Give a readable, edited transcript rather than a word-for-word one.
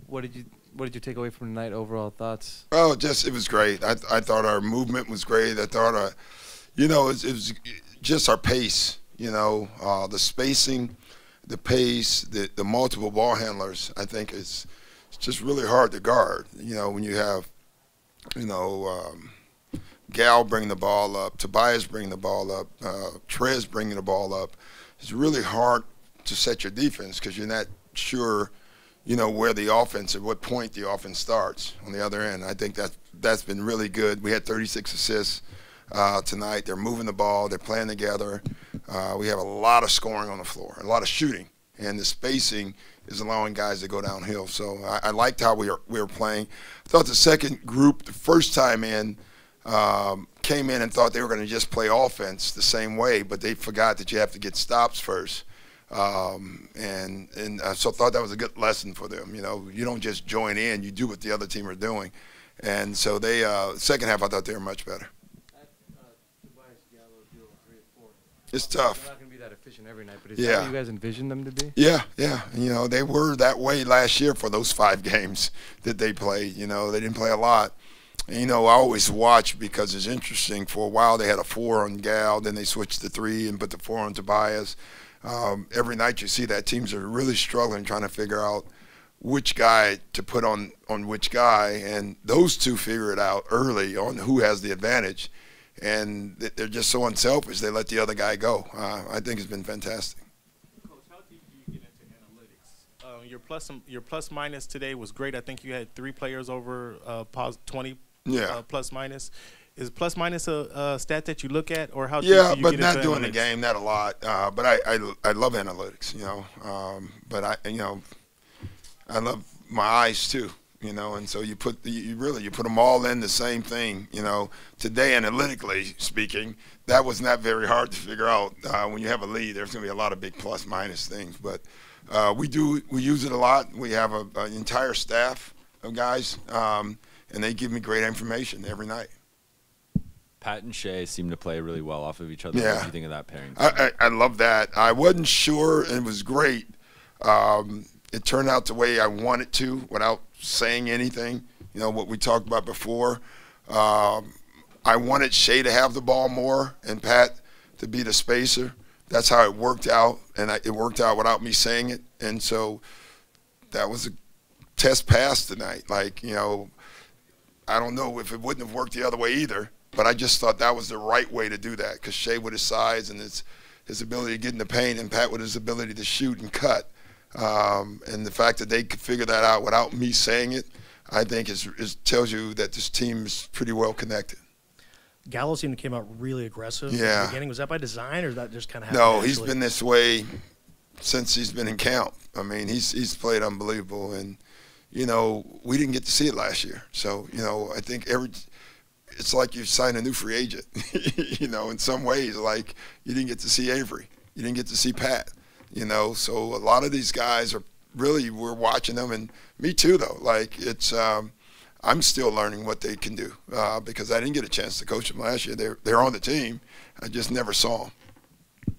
What did you take away from tonight? Overall thoughts? Oh, it was great. I thought our movement was great. I thought it was just our pace. The spacing, the pace, the multiple ball handlers. I think it's just really hard to guard. When you have, Gal bringing the ball up, Tobias bringing the ball up, Trez bringing the ball up. It's really hard to set your defense because you're not sure, where the offense, at what point the offense starts on the other end. I think that's been really good. We had 36 assists tonight. They're moving the ball. They're playing together. We have a lot of scoring on the floor, a lot of shooting, and the spacing is allowing guys to go downhill. So I liked how we were playing. I thought the second group, the first time in, came in and thought they were going to just play offense the same way, but they forgot that you have to get stops first. And so I thought that was a good lesson for them. You don't just join in, you do what the other team are doing. And so they, second half, I thought they were much better. It's tough. They're not going to be that efficient every night, but is that what you guys envisioned them to be? Yeah. They were that way last year for those 5 games that they played. They didn't play a lot. And, I always watch because it's interesting. For a while they had a 4 on Gal, then they switched to 3 and put the 4 on Tobias. Every night you see that teams are really struggling trying to figure out which guy to put on which guy, and those two figure it out early on who has the advantage, and they're just so unselfish. They let the other guy go. I think it's been fantastic. Coach, how deep do you get into analytics? Your plus minus today was great. I think you had 3 players over 20 plus minus. Is plus minus a stat that you look at, or how? Yeah, do you but get not into doing analytics? the game, not a lot. But I love analytics, But I love my eyes too, And so you put them all in the same thing, Today, analytically speaking, that was not very hard to figure out. When you have a lead, there's going to be a lot of big plus minus things, but we use it a lot. We have an entire staff of guys, and they give me great information every night. Pat and Shea seem to play really well off of each other. Yeah. What do you think of that pairing? I love that. I wasn't sure, and it was great. It turned out the way I wanted to without saying anything, what we talked about before. I wanted Shea to have the ball more and Pat to be the spacer. That's how it worked out, and it worked out without me saying it. And so that was a test pass tonight. I don't know if it wouldn't have worked the other way either. But I just thought that was the right way to do that because Shea with his size and his ability to get in the paint, and Pat with his ability to shoot and cut. And the fact that they could figure that out without me saying it, I think tells you that this team is pretty well connected. Gallo seemed to came out really aggressive at the beginning. Was that by design, or is that just kind of happened? No, he's been this way since he's been in camp. I mean, he's played unbelievable, and we didn't get to see it last year. So I think it's like you signed a new free agent, in some ways. Like you didn't get to see Avery, you didn't get to see Pat, So a lot of these guys we're watching them, and me too though. I'm still learning what they can do because I didn't get a chance to coach them last year. They're on the team, I just never saw them.